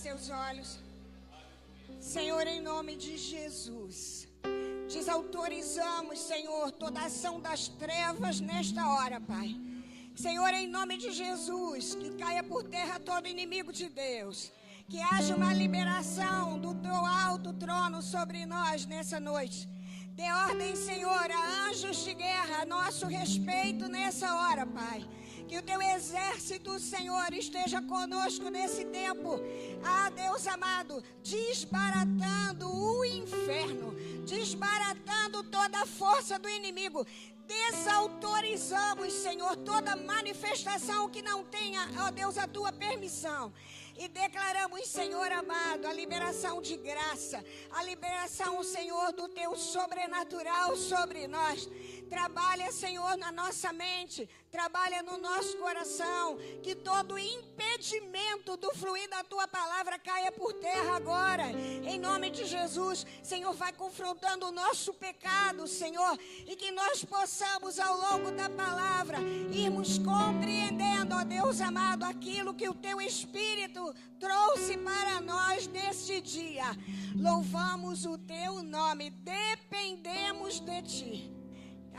seus olhos. Senhor, em nome de Jesus, desautorizamos, Senhor, toda ação das trevas nesta hora, Pai. Senhor, em nome de Jesus, que caia por terra todo inimigo de Deus. Que haja uma liberação do teu alto trono sobre nós nessa noite. Dê ordem, Senhor, a anjos de guerra a nosso respeito nessa hora, Pai. Que o teu exército, Senhor, esteja conosco nesse tempo. Ah, Deus amado, desbaratando o inferno, desbaratando toda a força do inimigo. Desautorizamos, Senhor, toda manifestação que não tenha, ó Deus, a tua permissão. E declaramos, Senhor amado, a liberação de graça, a liberação, Senhor, do teu sobrenatural sobre nós. Trabalha, Senhor, na nossa mente, trabalha no nosso coração, que todo impedimento do fluir da tua palavra caia por terra agora, em nome de Jesus. Senhor, vai confrontando o nosso pecado, Senhor, e que nós possamos, ao longo da palavra, irmos compreendendo, ó Deus amado, aquilo que o teu Espírito trouxe para nós neste dia. Louvamos o teu nome, dependemos de ti.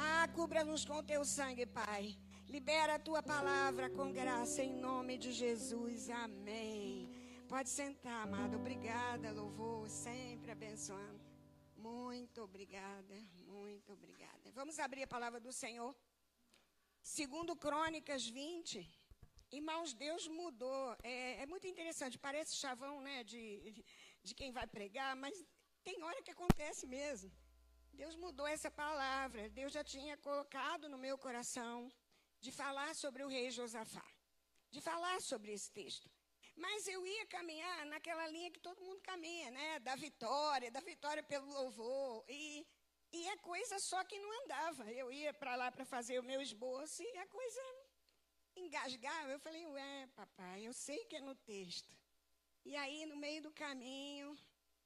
Ah, cubra-nos com teu sangue, Pai. Libera a tua palavra com graça, em nome de Jesus. Amém. Pode sentar, amado. Obrigada, louvor, sempre abençoando. Muito obrigada, muito obrigada. Vamos abrir a palavra do Senhor. Segundo Crônicas 20. Irmãos, Deus mudou. É muito interessante. Parece chavão, né, de quem vai pregar, mas tem hora que acontece mesmo. Deus mudou essa palavra. Deus já tinha colocado no meu coração de falar sobre o rei Josafá, de falar sobre esse texto. Mas eu ia caminhar naquela linha que todo mundo caminha, né? Da vitória pelo louvor. E a coisa só que não andava. Eu ia para lá para fazer o meu esboço e a coisa engasgava. Eu falei, ué, papai, eu sei que é no texto. E aí, no meio do caminho,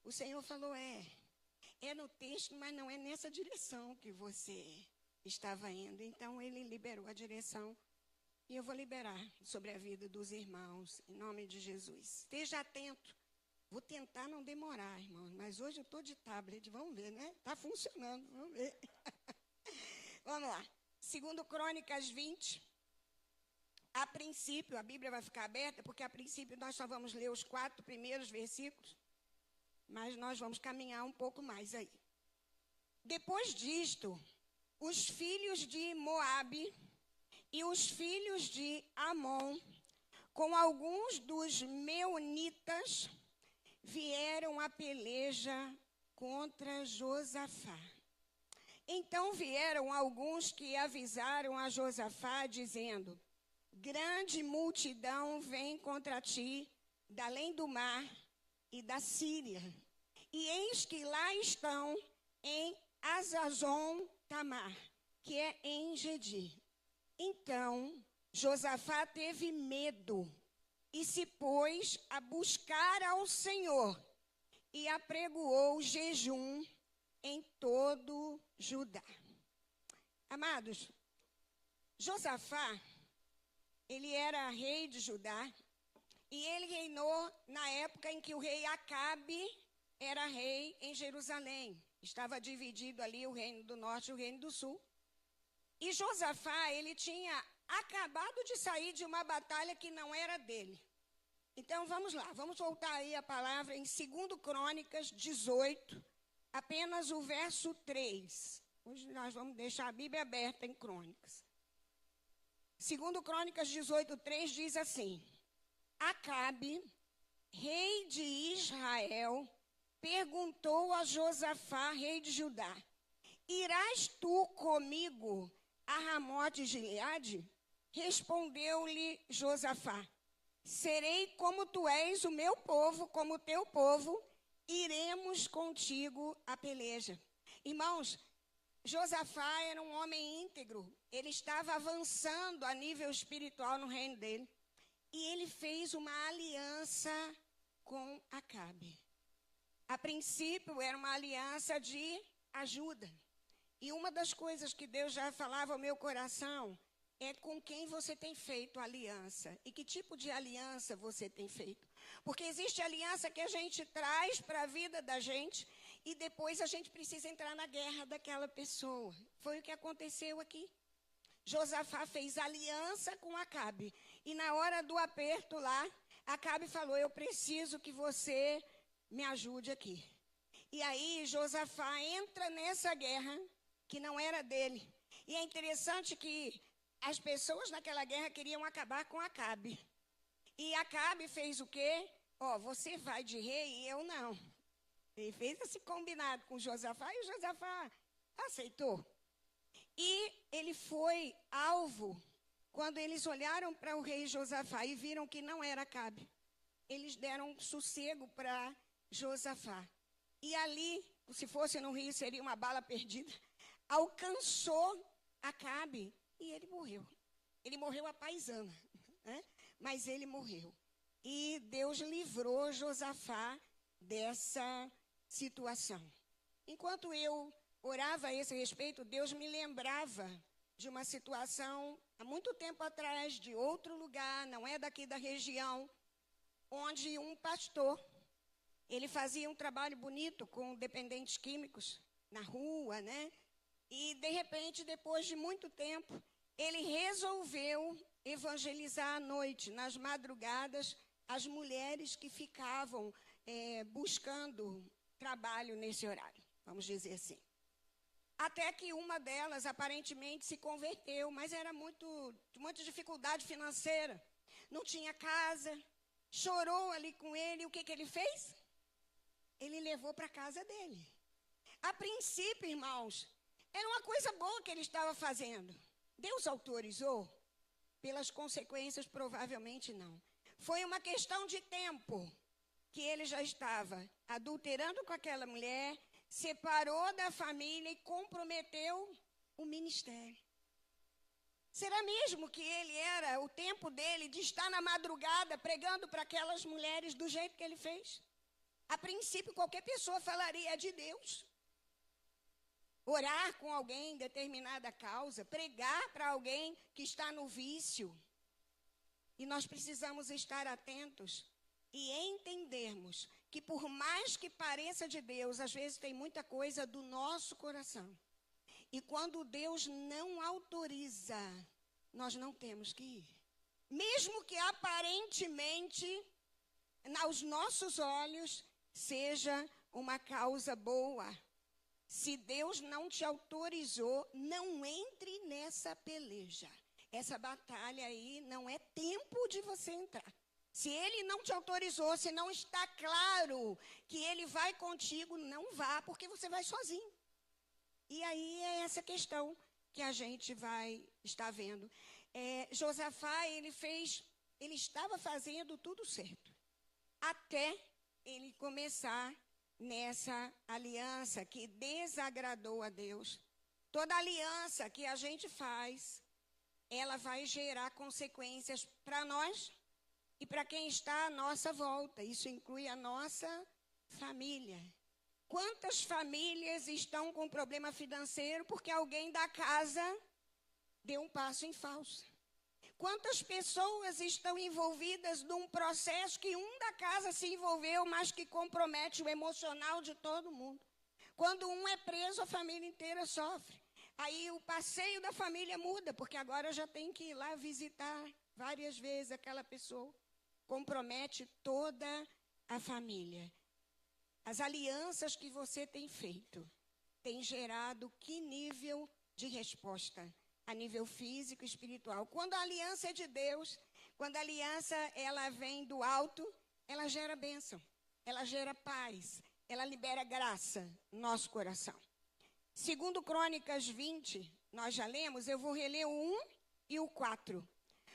o Senhor falou, é no texto, mas não é nessa direção que você estava indo. Então, Ele liberou a direção e eu vou liberar sobre a vida dos irmãos, em nome de Jesus. Esteja atento. Vou tentar não demorar, irmão, mas hoje eu estou de tablet, vamos ver, né? Está funcionando, vamos ver. Vamos lá. Segundo Crônicas 20. A princípio, a Bíblia vai ficar aberta, porque a princípio nós só vamos ler os 4 primeiros versículos. Mas nós vamos caminhar um pouco mais aí. Depois disto, os filhos de Moabe e os filhos de Amon, com alguns dos meunitas, vieram à peleja contra Josafá. Então vieram alguns que avisaram a Josafá, dizendo, grande multidão vem contra ti, da além do mar e da Síria. E eis que lá estão em Hazazon Tamar, que é em Gedi. Então Josafá teve medo e se pôs a buscar ao Senhor e apregoou jejum em todo Judá. Amados, Josafá, ele era rei de Judá. E ele reinou na época em que o rei Acabe era rei em Jerusalém. Estava dividido ali o reino do norte e o reino do sul. E Josafá, ele tinha acabado de sair de uma batalha que não era dele. Então, vamos lá. Vamos voltar aí a palavra em 2 Crônicas 18, apenas o verso 3. Hoje nós vamos deixar a Bíblia aberta em Crônicas. 2 Crônicas 18, 3 diz assim. Acabe, rei de Israel, perguntou a Josafá, rei de Judá, irás tu comigo a Ramote Gileade? Respondeu-lhe Josafá, serei como tu és o meu povo, como o teu povo, iremos contigo à peleja. Irmãos, Josafá era um homem íntegro, ele estava avançando a nível espiritual no reino dele. E ele fez uma aliança com Acabe. A princípio, era uma aliança de ajuda. E uma das coisas que Deus já falava ao meu coração é com quem você tem feito aliança e que tipo de aliança você tem feito. Porque existe aliança que a gente traz para a vida da gente e depois a gente precisa entrar na guerra daquela pessoa. Foi o que aconteceu aqui. Josafá fez aliança com Acabe e na hora do aperto lá, Acabe falou, eu preciso que você me ajude aqui. E aí Josafá entra nessa guerra que não era dele. E é interessante que as pessoas naquela guerra queriam acabar com Acabe. E Acabe fez o quê? Você vai de rei e eu não. Ele fez esse combinado com Josafá e o Josafá aceitou. E ele foi alvo quando eles olharam para o rei Josafá e viram que não era Acabe. Eles deram sossego para Josafá. E ali, se fosse no rio, seria uma bala perdida. Alcançou Acabe e ele morreu. Ele morreu à paisana, né? Mas ele morreu. E Deus livrou Josafá dessa situação. Enquanto eu orava a esse respeito, Deus me lembrava de uma situação há muito tempo atrás, de outro lugar, não é daqui da região, onde um pastor, ele fazia um trabalho bonito com dependentes químicos na rua, né? E, de repente, depois de muito tempo, ele resolveu evangelizar à noite, nas madrugadas, as mulheres que ficavam buscando trabalho nesse horário, vamos dizer assim. Até que uma delas, aparentemente, se converteu, mas era muita dificuldade financeira. Não tinha casa, chorou ali com ele, e o que ele fez? Ele levou para a casa dele. A princípio, irmãos, era uma coisa boa que ele estava fazendo. Deus autorizou? Pelas consequências, provavelmente não. Foi uma questão de tempo que ele já estava adulterando com aquela mulher, separou da família e comprometeu o ministério. Será mesmo que ele era o tempo dele de estar na madrugada pregando para aquelas mulheres do jeito que ele fez? A princípio, qualquer pessoa falaria é de Deus. Orar com alguém em determinada causa, pregar para alguém que está no vício. E nós precisamos estar atentos e entendermos que por mais que pareça de Deus, às vezes tem muita coisa do nosso coração. E quando Deus não autoriza, nós não temos que ir. Mesmo que aparentemente, aos nossos olhos, seja uma causa boa. Se Deus não te autorizou, não entre nessa peleja. Essa batalha aí não é tempo de você entrar. Se ele não te autorizou, se não está claro que ele vai contigo, não vá, porque você vai sozinho. E aí é essa questão que a gente vai estar vendo. Josafá, ele estava fazendo tudo certo. Até ele começar nessa aliança que desagradou a Deus. Toda aliança que a gente faz, ela vai gerar consequências para nós e para quem está à nossa volta. Isso inclui a nossa família. Quantas famílias estão com problema financeiro porque alguém da casa deu um passo em falso? Quantas pessoas estão envolvidas num processo que um da casa se envolveu, mas que compromete o emocional de todo mundo? Quando um é preso, a família inteira sofre. Aí o passeio da família muda, porque agora já tem que ir lá visitar várias vezes aquela pessoa. Compromete toda a família. As alianças que você tem feito têm gerado que nível de resposta? A nível físico e espiritual. Quando a aliança é de Deus, quando a aliança ela vem do alto, ela gera bênção, ela gera paz, ela libera graça no nosso coração. Segundo Crônicas 20, nós já lemos, eu vou reler o 1 e o 4.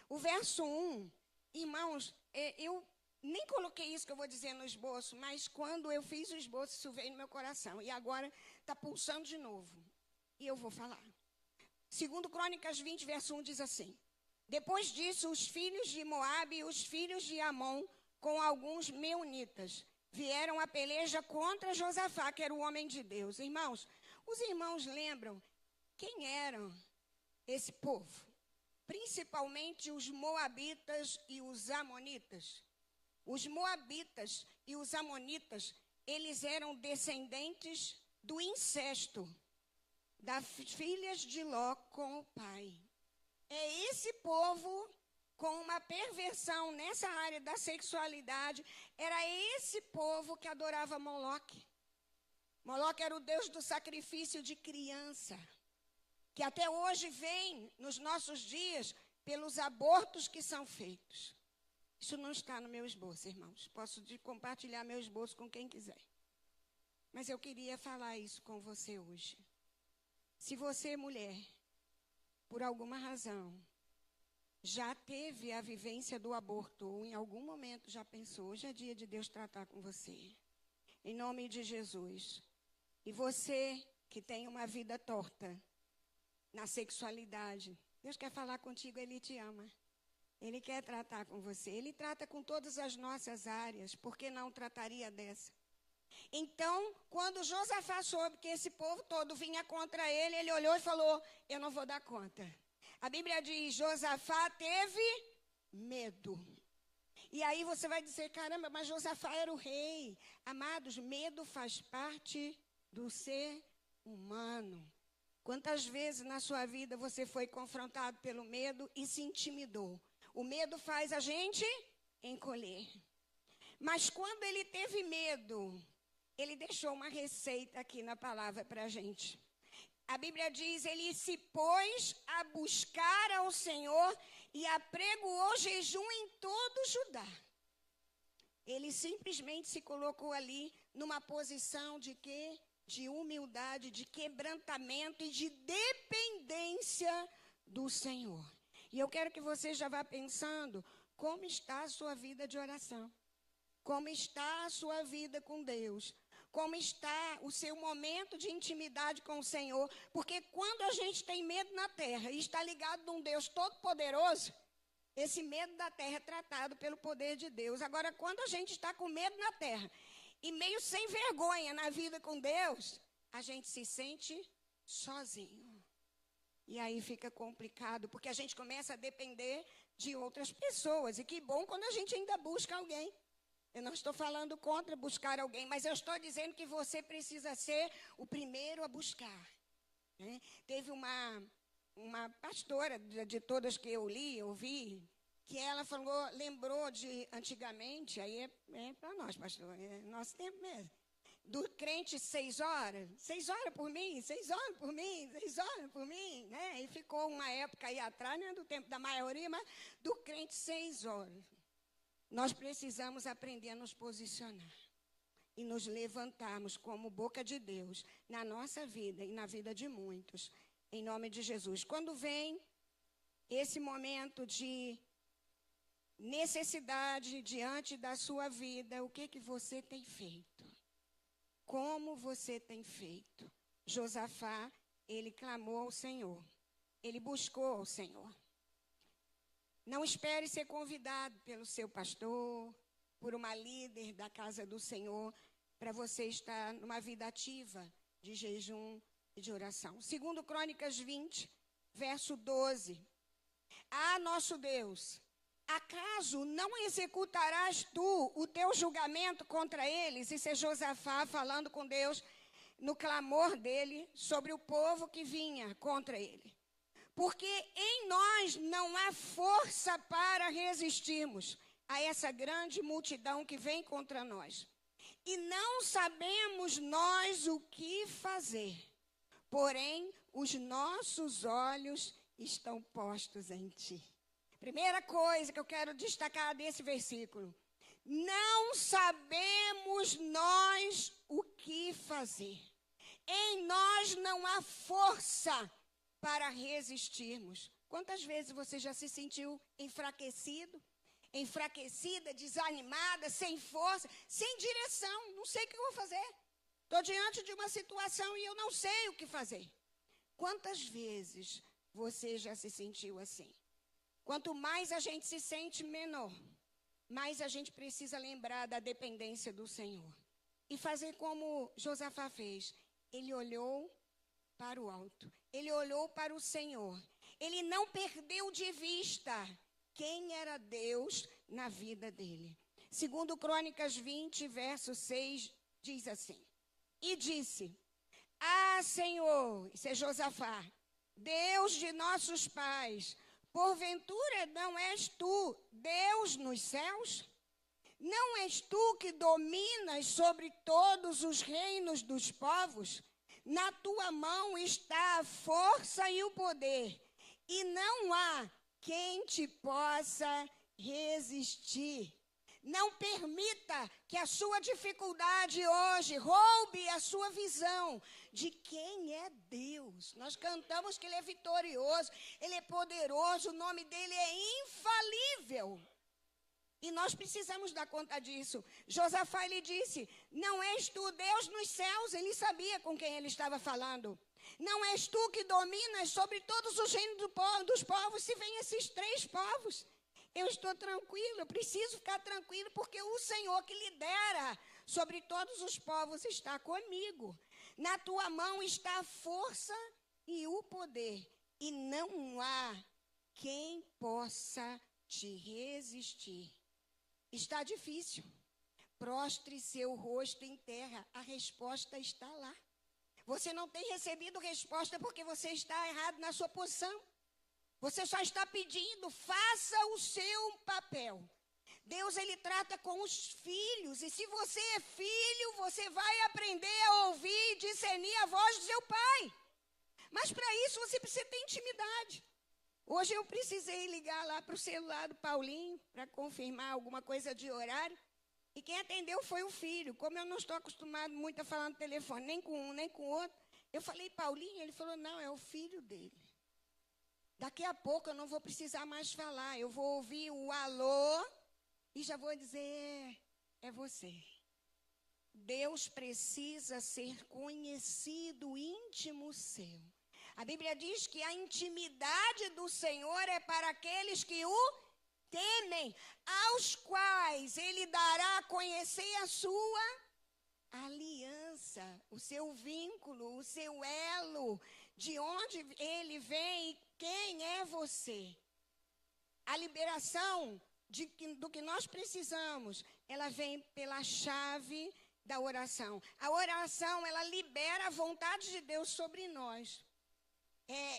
O verso 1, irmãos, eu nem coloquei isso que eu vou dizer no esboço, mas quando eu fiz o esboço, isso veio no meu coração. E agora está pulsando de novo. E eu vou falar. Segundo Crônicas 20, verso 1, diz assim: depois disso, os filhos de Moabe e os filhos de Amon, com alguns meunitas, vieram a peleja contra Josafá, que era o homem de Deus. Irmãos, os irmãos lembram quem eram esse povo? principalmente os moabitas e os amonitas. Os moabitas e os amonitas, eles eram descendentes do incesto das filhas de Ló com o pai. É esse povo com uma perversão nessa área da sexualidade, era esse povo que adorava Moloque. Moloque era o deus do sacrifício de criança, que até hoje vem nos nossos dias pelos abortos que são feitos. Isso não está no meu esboço, irmãos. Posso compartilhar meu esboço com quem quiser. Mas eu queria falar isso com você hoje. Se você, mulher, por alguma razão, já teve a vivência do aborto, ou em algum momento já pensou, hoje é dia de Deus tratar com você. Em nome de Jesus. E você que tem uma vida torta na sexualidade, Deus quer falar contigo, Ele te ama. Ele quer tratar com você. Ele trata com todas as nossas áreas, por que não trataria dessa? Então, quando Josafá soube que esse povo todo vinha contra ele, ele olhou e falou, eu não vou dar conta. A Bíblia diz, Josafá teve medo. E aí você vai dizer, caramba, mas Josafá era o rei. Amados, medo faz parte do ser humano. Quantas vezes na sua vida você foi confrontado pelo medo e se intimidou? O medo faz a gente encolher. Mas quando ele teve medo, ele deixou uma receita aqui na palavra para a gente. A Bíblia diz, ele se pôs a buscar ao Senhor e apregoou jejum em todo Judá. Ele simplesmente se colocou ali numa posição de quê? De humildade, de quebrantamento e de dependência do Senhor. E eu quero que você já vá pensando como está a sua vida de oração. Como está a sua vida com Deus. Como está o seu momento de intimidade com o Senhor. Porque quando a gente tem medo na terra e está ligado num Deus todo-poderoso, esse medo da terra é tratado pelo poder de Deus. Agora, quando a gente está com medo na terra e meio sem vergonha na vida com Deus, a gente se sente sozinho. E aí fica complicado, porque a gente começa a depender de outras pessoas. E que bom quando a gente ainda busca alguém. Eu não estou falando contra buscar alguém, mas eu estou dizendo que você precisa ser o primeiro a buscar. Né? Teve uma pastora de todas que eu li, ouvi, que ela falou, lembrou de antigamente, aí é para nós, pastor, é nosso tempo mesmo, do crente 6 horas, 6 horas por mim, 6 horas por mim, 6 horas por mim, né? E ficou uma época aí atrás, não é do tempo da maioria, mas do crente 6 horas. Nós precisamos aprender a nos posicionar e nos levantarmos como boca de Deus na nossa vida e na vida de muitos, em nome de Jesus. Quando vem esse momento de necessidade diante da sua vida, o que você tem feito? Como você tem feito? Josafá, ele clamou ao Senhor, ele buscou ao Senhor. Não espere ser convidado pelo seu pastor, por uma líder da casa do Senhor, para você estar numa vida ativa de jejum e de oração. Segundo Crônicas 20, verso 12. Ah, nosso Deus, acaso não executarás tu o teu julgamento contra eles? Isso é Josafá falando com Deus no clamor dele sobre o povo que vinha contra ele. Porque em nós não há força para resistirmos a essa grande multidão que vem contra nós. E não sabemos nós o que fazer. Porém, os nossos olhos estão postos em ti. Primeira coisa que eu quero destacar desse versículo. Não sabemos nós o que fazer. Em nós não há força para resistirmos. Quantas vezes você já se sentiu enfraquecido, enfraquecida, desanimada, sem força, sem direção? Não sei o que eu vou fazer. Estou diante de uma situação e eu não sei o que fazer. Quantas vezes você já se sentiu assim? Quanto mais a gente se sente menor, mais a gente precisa lembrar da dependência do Senhor. E fazer como Josafá fez. Ele olhou para o alto. Ele olhou para o Senhor. Ele não perdeu de vista quem era Deus na vida dele. Segundo Crônicas 20, verso 6, diz assim: e disse: ah, Senhor, isso é Josafá, Deus de nossos pais, porventura não és tu Deus nos céus? Não és tu que dominas sobre todos os reinos dos povos? Na tua mão está a força e o poder, e não há quem te possa resistir. Não permita que a sua dificuldade hoje roube a sua visão de quem é Deus. Nós cantamos que Ele é vitorioso, Ele é poderoso, o nome dEle é infalível. E nós precisamos dar conta disso. Josafá, ele disse: não és tu Deus nos céus? Ele sabia com quem ele estava falando. Não és tu que dominas sobre todos os reinos dos povos? Se vêm esses 3 povos, eu estou tranquilo, eu preciso ficar tranquilo, porque o Senhor que lidera sobre todos os povos está comigo. Na tua mão está a força e o poder, e não há quem possa te resistir. Está difícil. Prostre seu rosto em terra. A resposta está lá. Você não tem recebido resposta porque você está errado na sua posição. Você só está pedindo, faça o seu papel. Deus, ele trata com os filhos. E se você é filho, você vai aprender a ouvir e discernir a voz do seu pai. Mas para isso você precisa ter intimidade. Hoje eu precisei ligar lá para o celular do Paulinho para confirmar alguma coisa de horário. E quem atendeu foi o filho. Como eu não estou acostumado muito a falar no telefone, nem com um, nem com o outro. Eu falei, Paulinho? Ele falou, não, é o filho dele. Daqui a pouco eu não vou precisar mais falar. Eu vou ouvir o alô e já vou dizer, é você. Deus precisa ser conhecido, íntimo seu. A Bíblia diz que a intimidade do Senhor é para aqueles que o temem, aos quais Ele dará a conhecer a sua aliança, o seu vínculo, o seu elo, de onde Ele vem e quem é você. A liberação do que nós precisamos, ela vem pela chave da oração. A oração, ela libera a vontade de Deus sobre nós.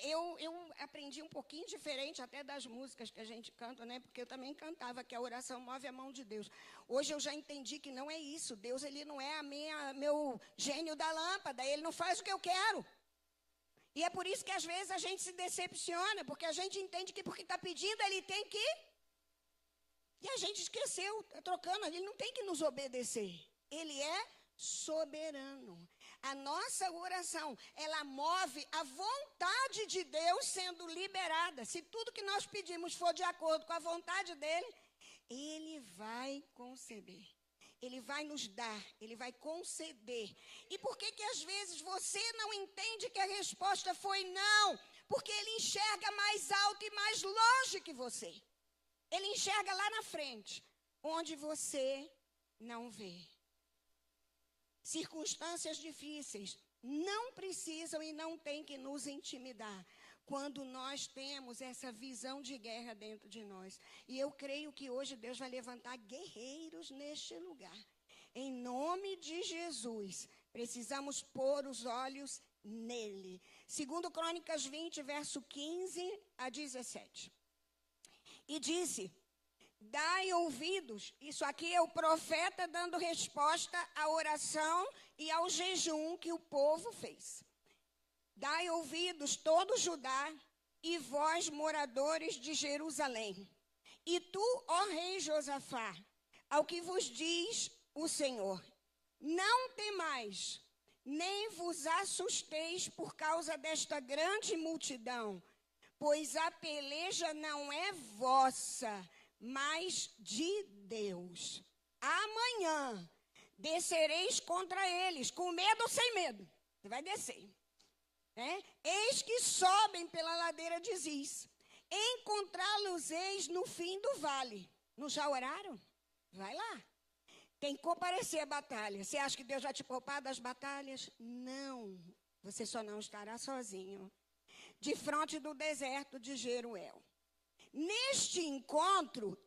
Eu aprendi um pouquinho diferente até das músicas que a gente canta, né? Porque eu também cantava que a oração move a mão de Deus. Hoje eu já entendi que não é isso. Deus, ele não é meu gênio da lâmpada. Ele não faz o que eu quero. E é por isso que às vezes a gente se decepciona, porque a gente entende que porque está pedindo, ele tem que... E a gente esqueceu, está trocando, ele não tem que nos obedecer. Ele é soberano. A nossa oração, ela move a vontade de Deus sendo liberada. Se tudo que nós pedimos for de acordo com a vontade dele, ele vai conceder. Ele vai nos dar, ele vai conceder. E por que às vezes você não entende que a resposta foi não? Porque ele enxerga mais alto e mais longe que você. Ele enxerga lá na frente, onde você não vê. Circunstâncias difíceis não precisam e não têm que nos intimidar quando nós temos essa visão de guerra dentro de nós. E eu creio que hoje Deus vai levantar guerreiros neste lugar. Em nome de Jesus, precisamos pôr os olhos nele. Segundo Crônicas 20, verso 15 a 17. E disse... Dai ouvidos, isso aqui é o profeta dando resposta à oração e ao jejum que o povo fez. Dai ouvidos todo Judá e vós moradores de Jerusalém. E tu, ó rei Josafá, ao que vos diz o Senhor, não temais, nem vos assusteis por causa desta grande multidão, pois a peleja não é vossa, mas de Deus. Amanhã descereis contra eles, com medo ou sem medo. Você vai descer. Eis que sobem pela ladeira de Ziz. Encontrá-los-eis no fim do vale. Não já oraram? Vai lá. Tem que comparecer à batalha. Você acha que Deus vai te poupar das batalhas? Não. Você só não estará sozinho. de frente do deserto de Jeruel. Neste encontro,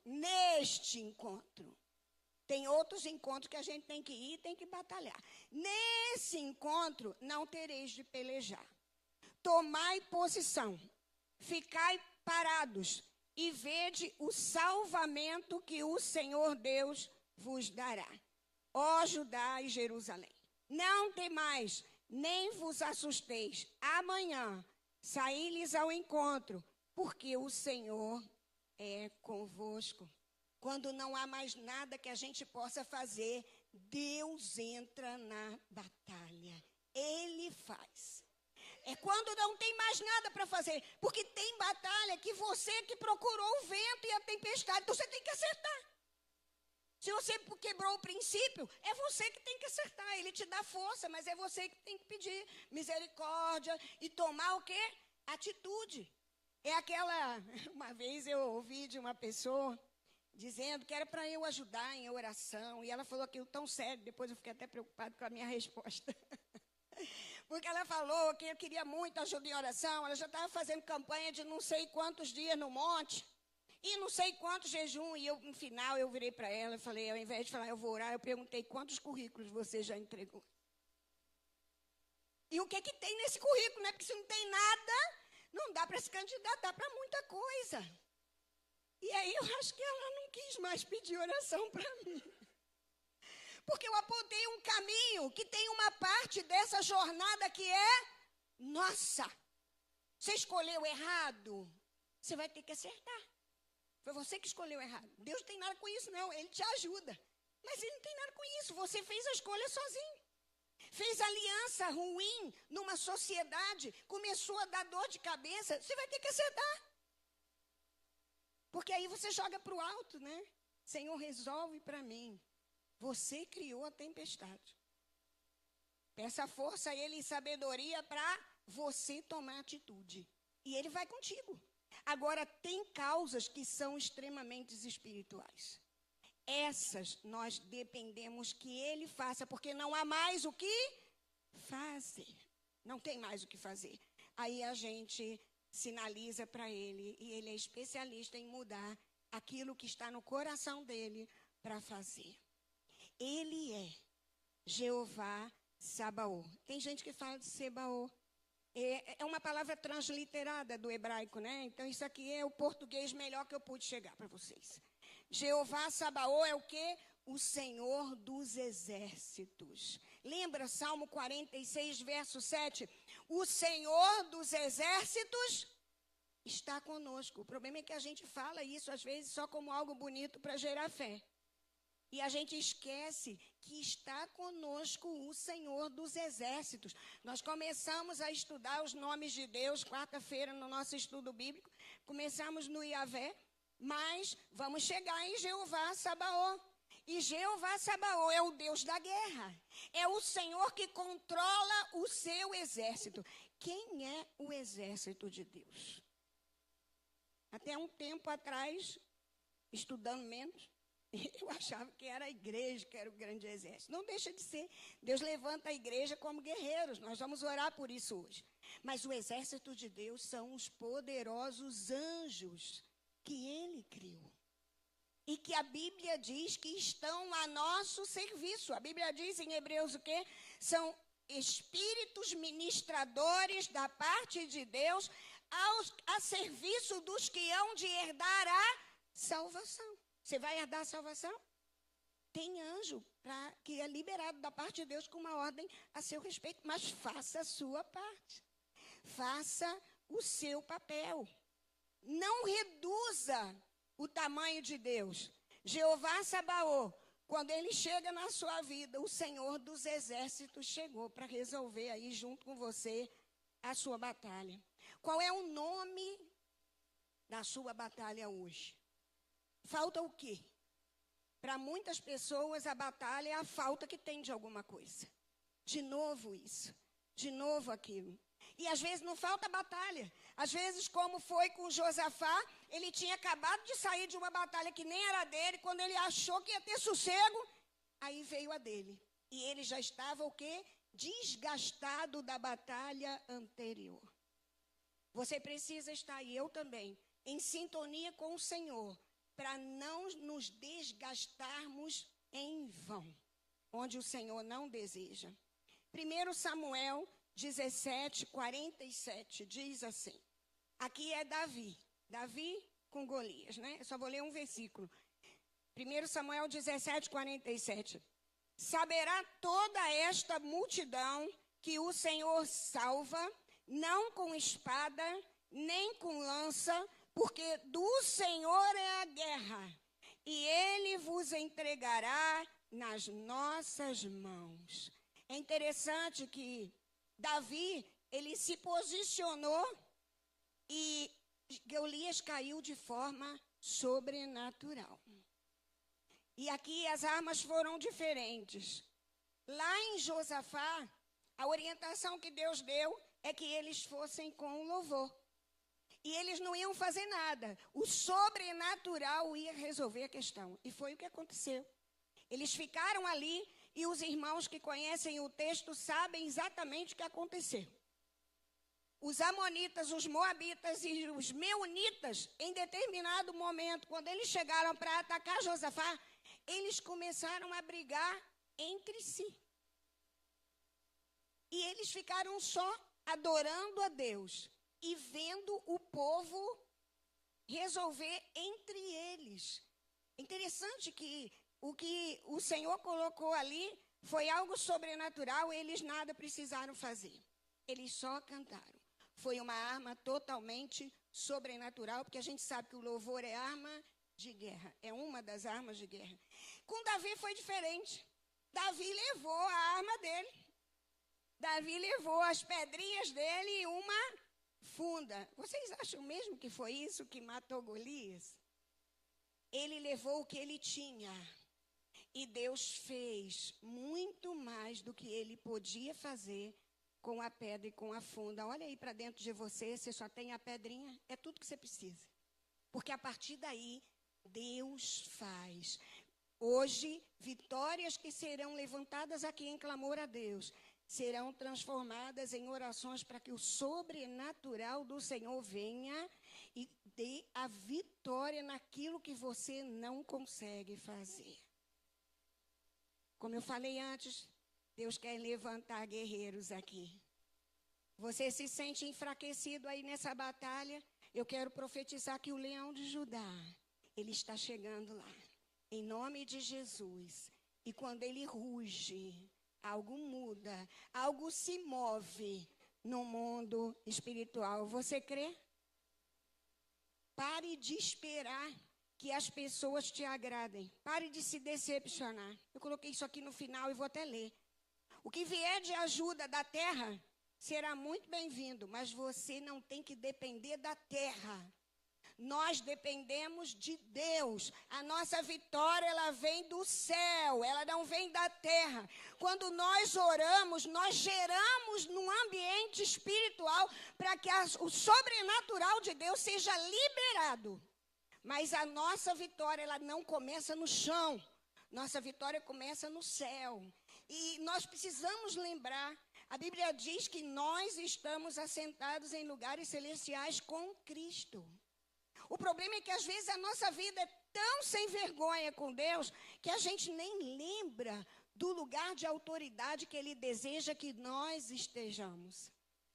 tem outros encontros que a gente tem que ir, tem que batalhar. Nesse encontro, não tereis de pelejar. Tomai posição, ficai parados e vede o salvamento que o Senhor Deus vos dará. Ó Judá e Jerusalém, não temais, nem vos assusteis. Amanhã saí-lhes ao encontro, porque o Senhor é convosco. Quando não há mais nada que a gente possa fazer, Deus entra na batalha. Ele faz. É quando não tem mais nada para fazer. Porque tem batalha que você que procurou o vento e a tempestade, então você tem que acertar. Se você quebrou o princípio, é você que tem que acertar. Ele te dá força, mas é você que tem que pedir misericórdia e tomar o quê? Atitude. É aquela... Uma vez eu ouvi de uma pessoa dizendo que era para eu ajudar em oração. E ela falou aquilo tão sério, depois eu fiquei até preocupado com a minha resposta. Porque ela falou que eu queria muito ajuda em oração. Ela já estava fazendo campanha de não sei quantos dias no monte. E não sei quantos jejum. E eu, no final, eu virei para ela e falei, ao invés de falar, eu vou orar, eu perguntei quantos currículos você já entregou. E o que tem nesse currículo, né? Porque se não tem nada, não dá para se candidatar para muita coisa. E aí eu acho que ela não quis mais pedir oração para mim. Porque eu apontei um caminho que tem uma parte dessa jornada que é nossa. Você escolheu errado, você vai ter que acertar. Foi você que escolheu errado. Deus não tem nada com isso, não. Ele te ajuda. Mas ele não tem nada com isso. Você fez a escolha sozinho. Fez aliança ruim numa sociedade, começou a dar dor de cabeça. Você vai ter que acertar. Porque aí você joga para o alto, né? Senhor, resolve para mim. Você criou a tempestade. Peça força a Ele e sabedoria para você tomar atitude. E Ele vai contigo. Agora, tem causas que são extremamente espirituais. Essas nós dependemos que Ele faça, porque não há mais o que fazer. Não tem mais o que fazer. Aí a gente sinaliza para Ele, e Ele é especialista em mudar aquilo que está no coração dEle para fazer. Ele é Jeová Sabaoth. Tem gente que fala de Sebaô. É uma palavra transliterada do hebraico, né? Então, isso aqui é o português melhor que eu pude chegar para vocês. Jeová Sabaoth é o quê? O Senhor dos exércitos. Lembra Salmo 46, verso 7? O Senhor dos exércitos está conosco. O problema é que a gente fala isso, às vezes, só como algo bonito para gerar fé. E a gente esquece que está conosco o Senhor dos exércitos. Nós começamos a estudar os nomes de Deus, quarta-feira, no nosso estudo bíblico. Começamos no Iavé, mas vamos chegar em Jeová Sabaoth. E Jeová Sabaoth é o Deus da guerra. É o Senhor que controla o seu exército. Quem é o exército de Deus? Até um tempo atrás, estudando menos, eu achava que era a igreja que era o grande exército. Não deixa de ser. Deus levanta a igreja como guerreiros. Nós vamos orar por isso hoje. Mas o exército de Deus são os poderosos anjos que Ele criou. E que a Bíblia diz que estão a nosso serviço. A Bíblia diz em Hebreus o quê? São espíritos ministradores da parte de Deus a serviço dos que hão de herdar a salvação. Você vai herdar a salvação? Tem anjo que é liberado da parte de Deus com uma ordem a seu respeito. Mas faça a sua parte. Faça o seu papel. Não reduza o tamanho de Deus. Jeová Sabaoth, quando ele chega na sua vida, o Senhor dos exércitos chegou para resolver aí junto com você a sua batalha. Qual é o nome da sua batalha hoje? Falta o quê? Para muitas pessoas, a batalha é a falta que tem de alguma coisa. De novo isso, de novo aquilo. E às vezes não falta batalha. Às vezes, como foi com Josafá, ele tinha acabado de sair de uma batalha que nem era dele. Quando ele achou que ia ter sossego, aí veio a dele. E ele já estava o quê? Desgastado da batalha anterior. Você precisa estar, e eu também, em sintonia com o Senhor, para não nos desgastarmos em vão, onde o Senhor não deseja. 1 Samuel 17, 47, diz assim. Aqui é Davi com Golias, né? Eu só vou ler um versículo. 1 Samuel 17, 47. Saberá toda esta multidão que o Senhor salva, não com espada, nem com lança, porque do Senhor é a guerra, e Ele vos entregará nas nossas mãos. É interessante que Davi, ele se posicionou e Golias caiu de forma sobrenatural. E aqui as armas foram diferentes. Lá em Josafá, a orientação que Deus deu é que eles fossem com louvor. E eles não iam fazer nada. O sobrenatural ia resolver a questão. E foi o que aconteceu. Eles ficaram ali e os irmãos que conhecem o texto sabem exatamente o que aconteceu. Os amonitas, os moabitas e os meunitas, em determinado momento, quando eles chegaram para atacar Josafá, eles começaram a brigar entre si. E eles ficaram só adorando a Deus e vendo o povo resolver entre eles. Interessante que o Senhor colocou ali foi algo sobrenatural, eles nada precisaram fazer. Eles só cantaram. Foi uma arma totalmente sobrenatural, porque a gente sabe que o louvor é arma de guerra. É uma das armas de guerra. Com Davi foi diferente. Davi levou a arma dele. Davi levou as pedrinhas dele e uma funda. Vocês acham mesmo que foi isso que matou Golias? Ele levou o que ele tinha. E Deus fez muito mais do que ele podia fazer com a pedra e com a funda. Olha aí para dentro de você, você só tem a pedrinha, é tudo que você precisa. Porque a partir daí, Deus faz. Hoje, vitórias que serão levantadas aqui em clamor a Deus, serão transformadas em orações para que o sobrenatural do Senhor venha e dê a vitória naquilo que você não consegue fazer. Como eu falei antes, Deus quer levantar guerreiros aqui. Você se sente enfraquecido aí nessa batalha? Eu quero profetizar que o leão de Judá, ele está chegando lá, em nome de Jesus. E quando ele ruge, algo muda, algo se move no mundo espiritual. Você crê? Pare de esperar que as pessoas te agradem. Pare de se decepcionar. Eu coloquei isso aqui no final e vou até ler. O que vier de ajuda da terra será muito bem-vindo, mas você não tem que depender da terra. Nós dependemos de Deus. A nossa vitória, ela vem do céu, ela não vem da terra. Quando nós oramos, nós geramos num ambiente espiritual para que o sobrenatural de Deus seja liberado. Mas a nossa vitória, ela não começa no chão. Nossa vitória começa no céu. E nós precisamos lembrar, a Bíblia diz que nós estamos assentados em lugares celestiais com Cristo. O problema é que às vezes a nossa vida é tão sem vergonha com Deus que a gente nem lembra do lugar de autoridade que Ele deseja que nós estejamos.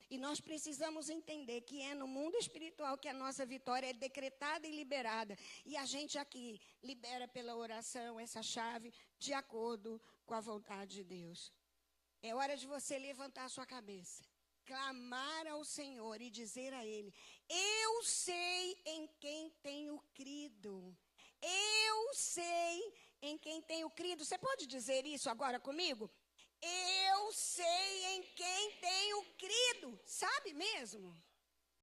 E nós precisamos entender que é no mundo espiritual que a nossa vitória é decretada e liberada. E a gente aqui libera pela oração essa chave de acordo com a vontade de Deus. É hora de você levantar a sua cabeça, clamar ao Senhor e dizer a Ele: eu sei em quem tenho crido. Eu sei em quem tenho crido. Você pode dizer isso agora comigo? Eu sei em quem tenho crido. Sabe mesmo?